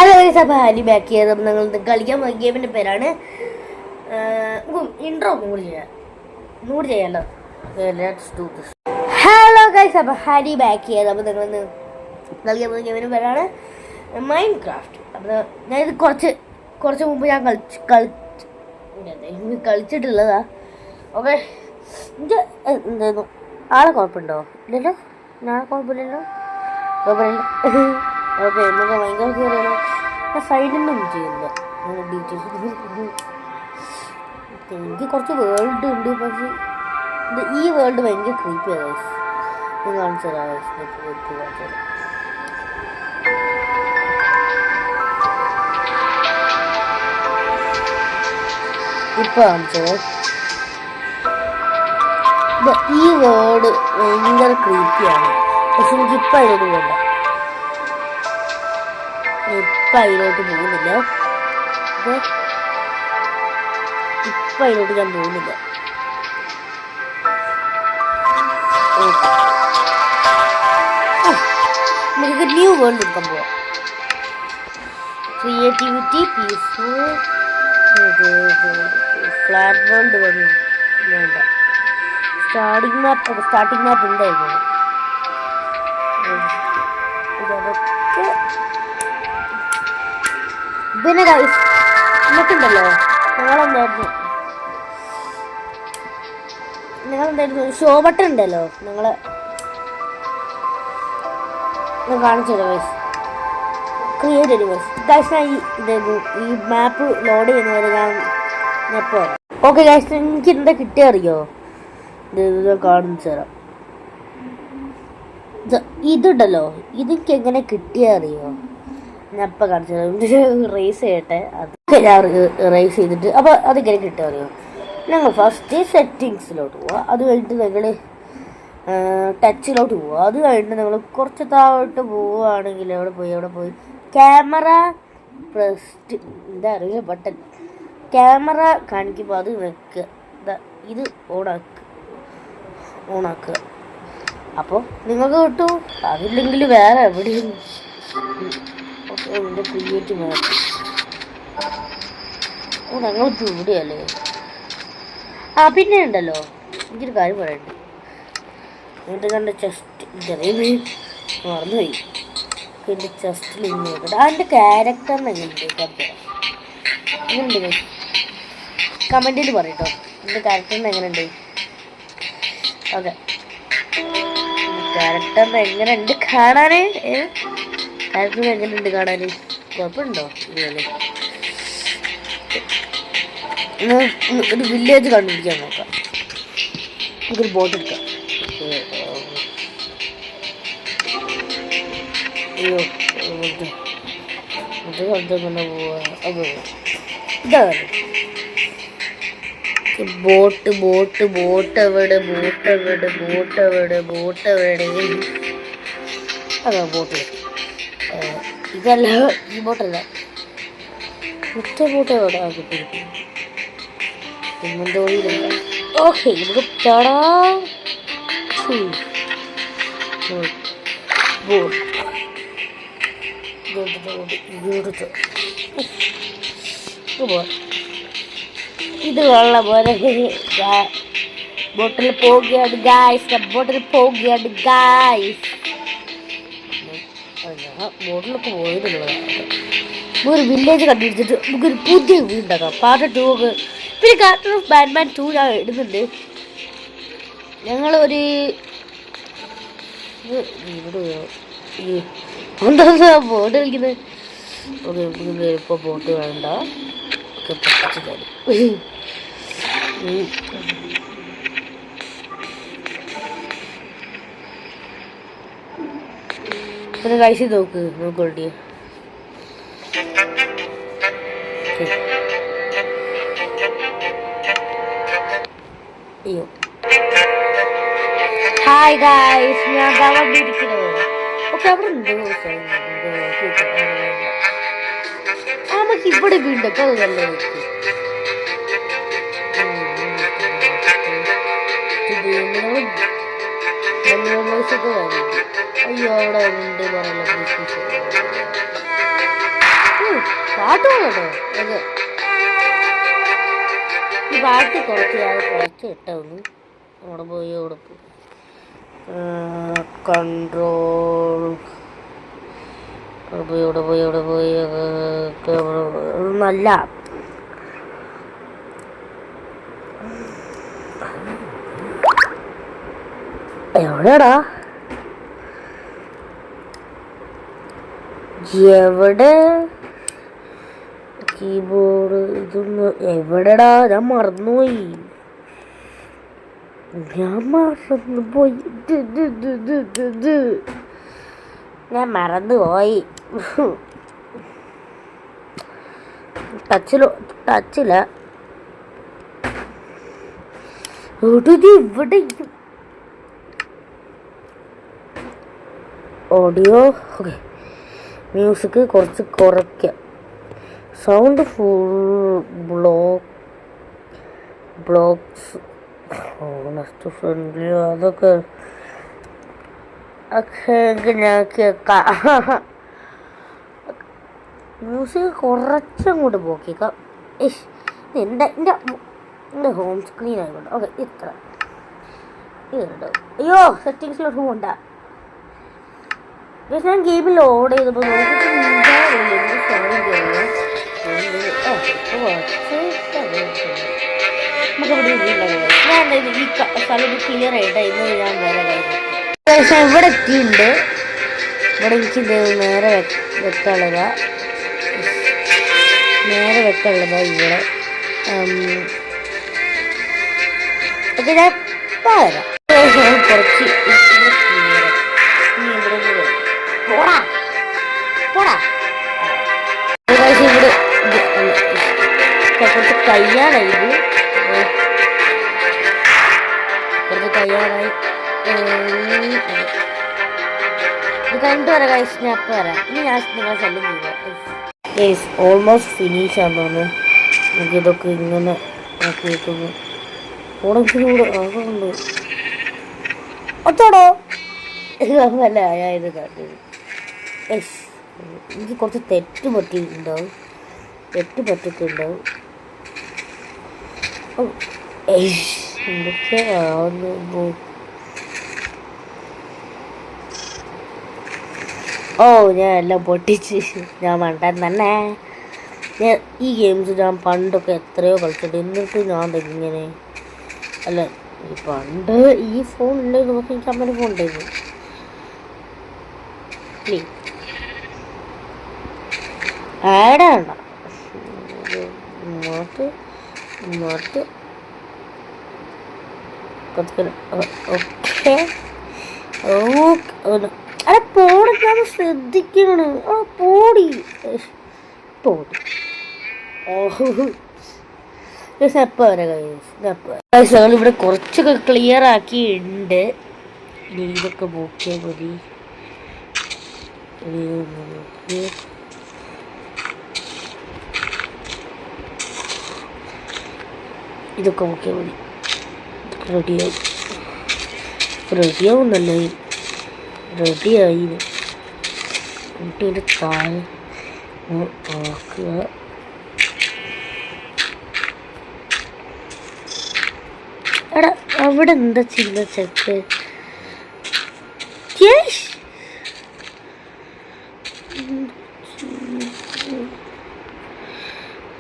Hello അപ്പോൾ Harry back ചെയ്ത് ഞങ്ങൾ കളിക്കാൻ പോയ ഗെയിമിൻ്റെ പേരാണ് ഇൻട്രോ ഒന്നുകൂടി ചെയ്യാമല്ലോ. ഹലോ ഗൈസ്, അപ്പോൾ ഹാരി ബാക്ക് ചെയ്ത് അപ്പോൾ ഞങ്ങൾ കളിക്കാൻ പോയ ഗെയിമിൻ്റെ പേരാണ് മൈൻഡ് ക്രാഫ്റ്റ്. അപ്പോൾ ഞാനിത് കുറച്ച് മുമ്പ് ഞാൻ കളിച്ചിട്ടുള്ളതാ. ഓക്കെ, ഇത് എന്തായിരുന്നു ആളെ കുഴപ്പമുണ്ടോ? ഇല്ലല്ലോ, നാളെ കുഴപ്പമില്ലല്ലോ. ഓക്കെ, നമുക്ക് ഭയങ്കര കയറിയാലോ. സൈഡിലൊന്നും ചെയ്യുന്നില്ല ഡീറ്റെയിൽസ്. എനിക്ക് കുറച്ച് വേൾഡ് ഉണ്ട്, പക്ഷേ ഈ വേൾഡ് ഭയങ്കര ക്രീപ്പിയാണ് ഗൈസ്. ഞാൻ കാണിച്ചു തരാം ഗൈസ്, കാണിച്ചു തരാം. ഇപ്പൊ കാണിച്ചത് ഈ വേർഡ് ഭയങ്കര ക്രീപ്പിയാണ്, പക്ഷെ എനിക്കിപ്പോൾ അതിലോട്ട് പോകണ്ട. ഇപ്പം അതിലോട്ട് പോകുന്നില്ല, ഇപ്പം അതിലോട്ട് ഞാൻ പോകുന്നില്ല. നമുക്ക് ന്യൂ വേൾഡ് എടുക്കാൻ പോവാം. ക്രിയേറ്റിവിറ്റി, പീസ്ഫുൾ, ഫ്ലാറ്റ് വേൾഡ് വേണ്ട. സ്റ്റാർട്ടിംഗ് മാപ്പ് ഉണ്ടായിരുന്നു. ഇതൊക്കെ പിന്നെ ഗൈസ് എന്നിട്ടുണ്ടല്ലോ, നിങ്ങളെന്തായിരുന്നു ഷോ ബട്ടൺ ഉണ്ടല്ലോ, ഞാൻ കാണിച്ചു തരാം ഗൈസ്. Create universe guys. ഞാൻ ഈ മാപ്പ് ലോഡ് ചെയ്യുന്നവരെ ഞാൻ എപ്പോൾ വരാം. ഓക്കെ ഗൈസ്, എനിക്ക് എന്താ കിട്ടിയ അറിയോ? ഇത് കാണിച്ചു തരാം. ഇതുണ്ടല്ലോ, ഇതൊക്കെ എങ്ങനെ കിട്ടിയ അറിയോ? ഞാൻ ഇപ്പം കാണിച്ചു തരാം. റേസ് ചെയ്യട്ടെ, അത് ഞാൻ റേസ് ചെയ്തിട്ട് അപ്പോൾ അതെങ്ങനെ കിട്ടുക അറിയോ? ഞങ്ങൾ ഫസ്റ്റ് സെറ്റിങ്സിലോട്ട് പോവുക, അത് കഴിഞ്ഞിട്ട് ഞങ്ങൾ ടച്ചിലോട്ട് പോവുക, അത് കഴിഞ്ഞിട്ട് നിങ്ങൾ കുറച്ച് താഴോട്ട് പോവുകയാണെങ്കിൽ അവിടെ പോയി ക്യാമറ പ്രസ്റ്റ് എന്താ അറിയില്ല ബട്ടൺ, ക്യാമറ കാണിക്കുമ്പോൾ അത് വെക്കുക. ഇത് ഓണാക്കുക. അപ്പോൾ നിങ്ങൾക്ക് കിട്ടും. അതില്ലെങ്കിൽ വേറെ എവിടെയും എൻ്റെ ക്രിയേറ്റ് മാപ്പ്. ഞങ്ങൾ ഇവിടെയല്ലേ. പിന്നെ ഉണ്ടല്ലോ, എനിക്കൊരു കാര്യം പറയണ്ട്. എന്നിട്ട് കണ്ട ചെസ്റ്റ് മറന്നുപോയി. എൻ്റെ ചെസ്റ്റിൽ ഇങ്ങനെ നോക്കട്ടെ, അതിൻ്റെ ക്യാരക്ടറിന് എങ്ങനെയുണ്ട് കമൻറ്റിൽ പറയട്ടോ. എൻ്റെ ക്യാരക്ടറിന് എങ്ങനെയുണ്ട്? ഓക്കെ, ക്യാരക്ടറിന് എങ്ങനെയുണ്ട് കാണാൻ? ക്യാരക്ടറിന് എങ്ങനെയുണ്ട് കാണാൻ? കുഴപ്പമുണ്ടോ? ഇങ്ങനെ ഒരു വില്ലേജ് കണ്ടുപിടിക്കാൻ നോക്കാം. നമുക്കൊരു ബോട്ട് എടുക്കാം. അയ്യോ, കൊണ്ട് പോവാ. ഇതാണ് ബോട്ട് എവിടെ? അതാ ബോട്ട്. ഇതല്ല, ഈ ബോട്ടല്ല, ഒറ്റ ബോട്ട് എവിടെ കിട്ടി? ഓക്കെ, നമുക്ക് ചാടാം. ഇത് വെള്ളം പോലെ ബോട്ടിൽ പോവുകയാണ് ഗായ്സ്. ബോട്ടിലൊക്കെ പോയിട്ടുള്ളതാണ്. ഒരു വില്ലേജ് കണ്ടുപിടിച്ചിട്ട് നമുക്കൊരു പുതിയ വീടുണ്ടാക്കാം. പാർട്ട് 2 ഒക്കെ. പിന്നെ കാർട്ടൂൺ ഓഫ് ബാറ്റ്മാൻ 2 ഞാൻ ഇടുന്നുണ്ട്. ഞങ്ങളൊരു എന്താ ബോട്ട് കളിക്കുന്നത്? ഓക്കെ, ഇപ്പോൾ ബോട്ട് വേണ്ട. പിന്നെ കഴിച്ച് നോക്കോട്ടി. അയ്യോ, ഹായ് ഗായ്സ്, ഞാൻ വണ്ടിയിരിക്കുന്നത്. ഓക്കെ, അവിടെ ഉണ്ട്. നമുക്ക് ഇവിടെ വീണ്ടൊക്കെ അത് നല്ല അയ്യോ, അവിടെ ഉണ്ട് പറയല്ലോ. പാട്ട് കേട്ടോ അത് ഈ പാട്ട് കുറച്ച് കിട്ടാവുന്നു. അവിടെ പോയി കൺട്രോൾ അവിടെ പോയി നല്ല എവിടെടാ എവിടെ കീബോർഡ് ഇതൊന്ന് എവിടെടാ ഞാൻ മറന്നുപോയി ടച്ചില്ല ഇവിടെ ഓഡിയോ ഓക്കെ മ്യൂസിക് കുറച്ച് കുറയ്ക്കാം sound full blocks next friendly അതൊക്കെ ഞാൻ കേൾക്കാം മ്യൂസിക് കുറച്ചങ്ങോട്ട് പോക്കിയേക്കാം എൻ്റെ ഹോം സ്ക്രീൻ ആയിക്കോട്ടെ ഓക്കെ ഇത്ര ഇതുണ്ടോ അയ്യോ സെറ്റിങ്സിലോട്ട് പോകണ്ട ഞാൻ ഗെയിമിൽ ലോഡ് ചെയ്തപ്പോൾ ഞാൻ ഈ സ്ഥലം ക്ലിയർ ആയിട്ടായിരുന്നു ഞാൻ വേറെ കാര്യം ഇവിടെ എത്തിയിട്ടുണ്ട്. ഇവിടെ എനിക്ക് നേരെ വെക്കാനുള്ളതാ ഇവിടെ ഓക്കെ ഞാൻ പറയാം കുറച്ച് ഇവിടെ കുറച്ച് കയ്യാനായി ഇത് കണ്ടുവരാം ഗൈസ് ഞാൻ അപ്പം വരാം ഇനി ഞാൻ നിങ്ങളെ ശല്യം ചെയ്യാം ഗൈസ് ഓൾമോസ്റ്റ് ഫിനിഷ് ആണെന്ന് തോന്നുന്നു നമുക്കിതൊക്കെ ഇങ്ങനെ ആക്കി വെക്കുന്നു ഓണത്തിലൂടെ ആകുന്നുണ്ട് ഒത്തോടോ നല്ല ആയത് കണ്ടത് ഗൈസ് എനിക്ക് കുറച്ച് തെറ്റ് പറ്റിയിട്ടുണ്ടാവും എന്തൊക്കെ ആവുന്നു ഞാൻ എല്ലാം പൊട്ടിച്ച് ഞാൻ മണ്ടൻ തന്നെ ഈ ഗെയിംസ് ഞാൻ പണ്ടൊക്കെ എത്രയോ കളിച്ചിട്ട് എന്നിട്ട് ഞാൻ ഇങ്ങനെ അല്ല ഈ പണ്ട് ഈ ഫോൺ ഉണ്ടായിരുന്നു പക്ഷെ എനിക്ക് അമ്മേൻ്റെ ഫോൺ ഉണ്ടായിരുന്നു ആടാണ്ട ഓക്കെ അല്ല പോടാൻ ശ്രദ്ധിക്കണം പോടി എപ്പോൾ വരെ ഇവിടെ കുറച്ചൊക്കെ ക്ലിയർ ആക്കിയിട്ടുണ്ട്. ഇതൊക്കെ നോക്കിയാൽ മതി. ഇതൊക്കെ നോക്കിയാൽ മതി. റെഡിയാവുന്നല്ല റെഡിയായി കുട്ടിയുടെ താഴെ ആക്കുക. എടാ അവിടെ എന്താ ചിന്ന ചെക്ക്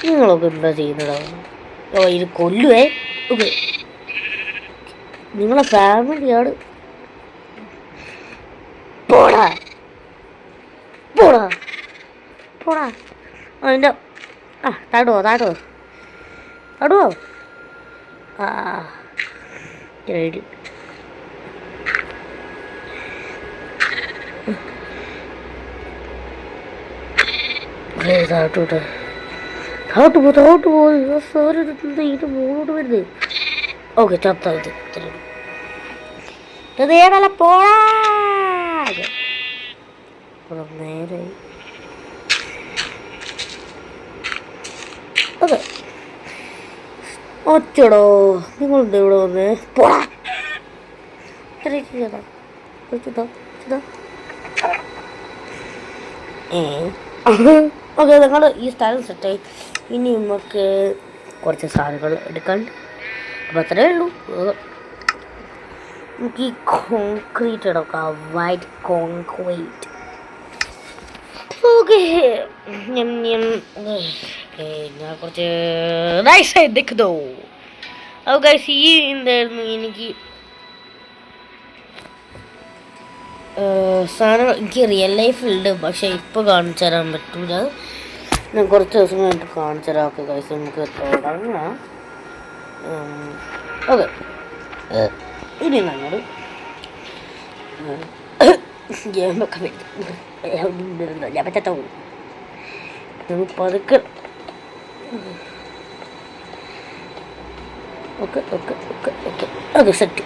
നിങ്ങളൊക്കെ എന്താ ചെയ്യുന്നതാ ഇത് കൊല്ലുവേ ഓക്കെ നിങ്ങളെ ഫാമിലിയാണ് പോടാ അതിൻ്റെ താടുവോ റെഡി താട്ടോട്ടെ താട്ട് പോ സോറി ഇതിൻ്റെ മുകളോട്ട് വരുന്നത് ഓക്കെ ചത്ത ഇത് ഏതല്ല പോടാ നേരെ ഓക്കെ ഒച്ചടോ നിങ്ങളുണ്ട് ഇവിടെ വന്ന് പോടാ ഓക്കെ, ഞങ്ങൾ ഈ സ്ഥലം സെറ്റായി. ഇനി നമുക്ക് കുറച്ച് സാധനങ്ങൾ എടുക്കാൻ. അപ്പോൾ അത്രയേ ഉള്ളൂ. നമുക്ക് ഈ കോൺക്രീറ്റ് എടുക്കാം, വൈറ്റ് കോൺക്രീറ്റ്. ഓക്കെ, ഞാൻ കുറച്ച് നൈസായി നിൽക്കുന്നു. അപ്പോൾ ഗൈസ്, ഈ എന്തായിരുന്നു എനിക്ക് സാധനം എനിക്ക് റിയൽ ലൈഫിലുണ്ട്, പക്ഷേ ഇപ്പോൾ കാണിച്ചു തരാൻ പറ്റില്ല. ഞാൻ കുറച്ച് ദിവസം കഴിഞ്ഞിട്ട് കാണിച്ചു തരാം. ഓക്കെ ഗൈസ്, നമുക്ക് തുടങ്ങാം. ഓക്കെ, ഇനി ഞങ്ങൾ ഗെയിമൊക്കെ ഞാൻ പറ്റാത്ത പതുക്കെ. Okay okay okay okay okay set.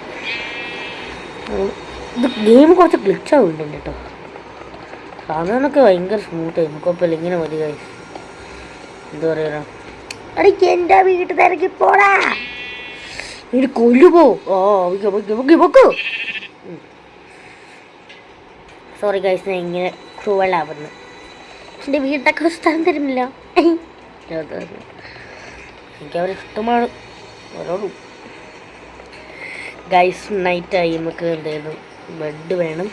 ഇത് ഗെയിം കുറച്ച് ഗ്ലിച്ച് ആവുന്നുണ്ട് കേട്ടോ. സാധാരണയൊക്കെ ഭയങ്കര സ്മൂത്തായി, കുഴപ്പമില്ല. ഇങ്ങനെ മതി ഗൈസ്. എന്താ പറയുക, അടയ്ക്ക് എൻ്റെ വീട്ടിൽ തിരക്കി പോടാ, ഇനി കൊല്ലുപോ. ഓക്കെ, സോറി ഗൈസ്, ഞാൻ ഇങ്ങനെ ക്രൂവലാവുന്നു. എൻ്റെ വീട്ടൊക്കെ സ്ഥലം തരുന്നില്ല. എനിക്കവർ ഇഷ്ടമാണ് ഓരോന്നും. ഗൈസ്, നൈറ്റായി. നമുക്ക് എന്തായിരുന്നു ബെഡ് വേണം.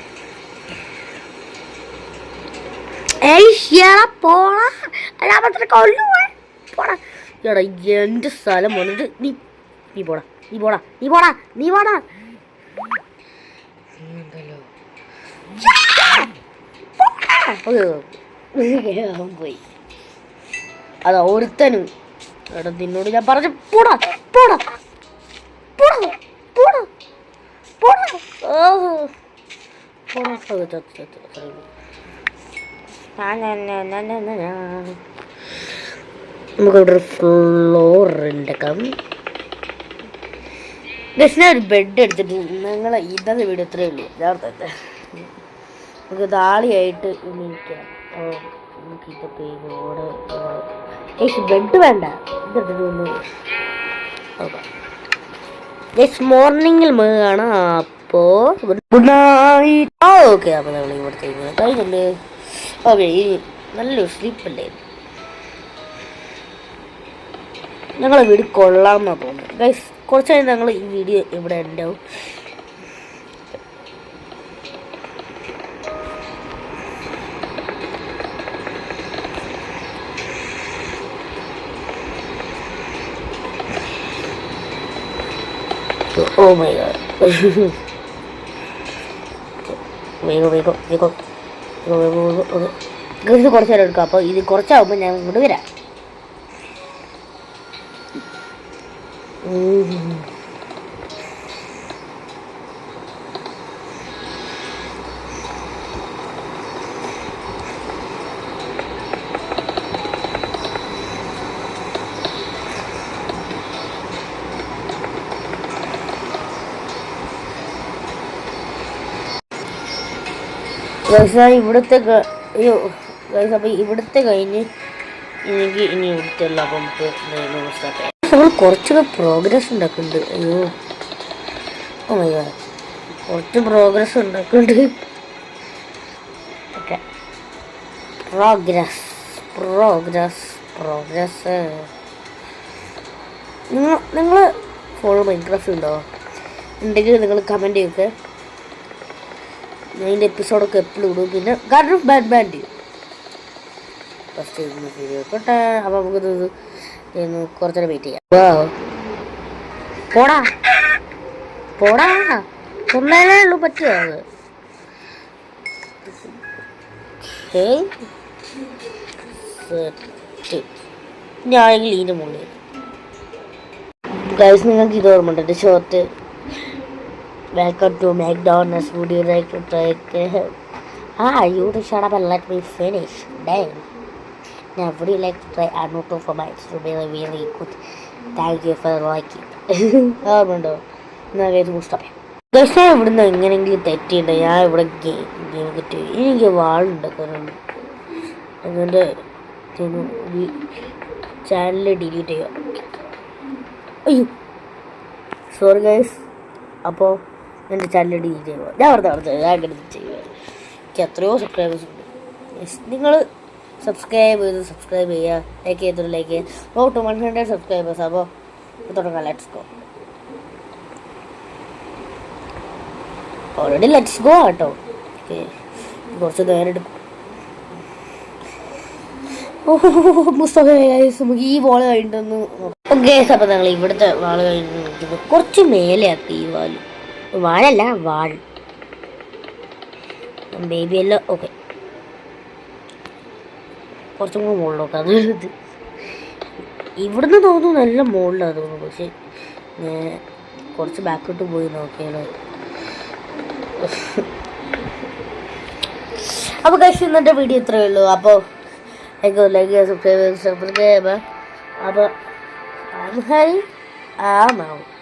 എടാ, എൻ്റെ സ്ഥലം വന്നിട്ട് നീ പോടാ. പോയി. അതാ ഒരുത്തനും. എടാ, നിന്നോട് ഞാൻ പറഞ്ഞു പോടാ. നമുക്കിവിടെ ഫ്ലോർ ഉണ്ടാക്കാം. ഞാൻ ഒരു ബെഡ് എടുത്തിട്ട് നിങ്ങൾ ഇന്നത്തെ വീഡിയോ ഇത്രയേ ഉള്ളൂ. യഥാർത്ഥത്തെ നമുക്ക് താളിയായിട്ട് ഇരിക്കാം. നമുക്ക് ഇതൊക്കെ ബെഡ് വേണ്ട, ഇതെടുത്തിട്ട് ഒന്ന് മോർണിംഗിൽ കാണാം. അപ്പോൾ ഗുഡ് നൈറ്റ്. ഓക്കെ, അപ്പോൾ നമ്മൾ ഇവിടുത്തെ കഴിഞ്ഞിട്ടുണ്ട്. ഓക്കെ, ഇനി നല്ലൊരു സ്ലീപ്പല്ലേ. ഞങ്ങളെ വീട് കൊള്ളാമെന്നാണ് തോന്നുന്നത് ഗൈസ്. കുറച്ച് കഴിഞ്ഞ് ഞങ്ങൾ ഈ വീഡിയോ ഇവിടെ ഉണ്ടാവും. Oh my god. വേഗം ഇത് കുറച്ച് നേരം എടുക്കാം. അപ്പോൾ ഇത് കുറച്ചാകുമ്പോൾ ഞാൻ ഇങ്ങോട്ട് വരാം. ഇവിടുത്തെ അപ്പോൾ ഇവിടുത്തെ കഴിഞ്ഞ് എനിക്ക് ഇനി ഇവിടുത്തെ അല്ല. അപ്പം നമുക്ക് നമ്മൾ കുറച്ചൊക്കെ പ്രോഗ്രസ് ഉണ്ടാക്കുന്നുണ്ട്. അയ്യോ, ഓ മൈ ഗോഡ്, കുറച്ച് പ്രോഗ്രസ് ഉണ്ടാക്കുന്നുണ്ട്. Okay, progress. നിങ്ങൾ ഫോൺ മൈൻക്രാഫ്റ്റ് ഉണ്ടോ? ഉണ്ടെങ്കിൽ നിങ്ങൾ കമൻറ്റ് ചെയ്യൊക്കെ. ഞാൻ ഇതിൻ്റെ എപ്പിസോഡൊക്കെ എപ്പോഴും ഇടും. പിന്നെ garden of bad first video ആയിക്കോട്ടെ. അപ്പോൾ നമുക്കിത് കുറച്ചേരം വെയിറ്റ് ചെയ്യാം. പോടാ കൊന്നേ ഉള്ളൂ പറ്റുക. അത് ഞാനെങ്കിൽ ഇതിൻ്റെ മുകളിൽ ഗൈസ്, നിങ്ങൾക്ക് ഇത് ഓർമ്മ ഉണ്ട് short. Welcome to McDonald's. Would you like to try? You to shut up and let me finish. Damn. Now, would you like to try Anuto for my? It's really, really good. Thank you for liking. ഓർമ്മയുണ്ടോ? എന്നാൽ ഇത് പുസ്തകം guys, ഞാൻ ഇവിടുന്ന് എങ്ങനെയെങ്കിലും തെറ്റിയിട്ട് ഞാൻ ഇവിടെ game കിട്ടി. എനിക്ക് വാളുണ്ടാക്കാറുണ്ട്. അതുകൊണ്ട് ചാനൽ ഡിലീറ്റ് ചെയ്യുക. അയ്യോ, സോറി ഗൈസ്. അപ്പോൾ എൻ്റെ ചാനൽ ഡിലീറ്റ് ചെയ്യുക. ഞാൻ വെറുതെ ഞാൻ അങ്ങനെ ചെയ്യുക. എനിക്ക് എത്രയോ സബ്സ്ക്രൈബേഴ്സ് ഉണ്ട്. നിങ്ങൾ സബ്സ്ക്രൈബ് ചെയ്യുക, ലൈക്ക് ചെയ്തൊരു ലൈക്ക് ചെയ്യുക. ഓ 100 സബ്സ്ക്രൈബേഴ്സ്. അപ്പോൾ തുടങ്ങാം. Let's go. Already let's go കേട്ടോ. ഓക്കെ, കുറച്ച് നേരം എടുക്കും. മുസ്തഫ നമുക്ക് ഈ വാള് കഴിഞ്ഞിട്ടൊന്ന് ഓക്കെ. അപ്പോൾ ഞങ്ങൾ ഇവിടുത്തെ വാള് കഴിഞ്ഞ് നോക്കുന്നത് കുറച്ച് മേലെയാക്കി. ഈ വാഴല്ല വാൾ ബേബി എല്ലാം. ഓക്കെ, കുറച്ചും കൂടെ മുകളിൽ നോക്കാം. അത് ഇവിടുന്ന് തോന്നുന്നു നല്ല മുകളിലാണ് തോന്നുന്നു. പക്ഷെ കുറച്ച് ബാക്കോട്ട് പോയി നോക്കിയാലോ. അപ്പോൾ കഴിച്ച് ഇന്നത്തെ വീഡിയോ ഇത്രയേ ഉള്ളൂ. അപ്പോൾ ലൈക്ക് ചെയ്യുക, സബ്സ്ക്രൈബ് ചെയ്യുക. അപ്പോൾ I'm Harry. I'm out.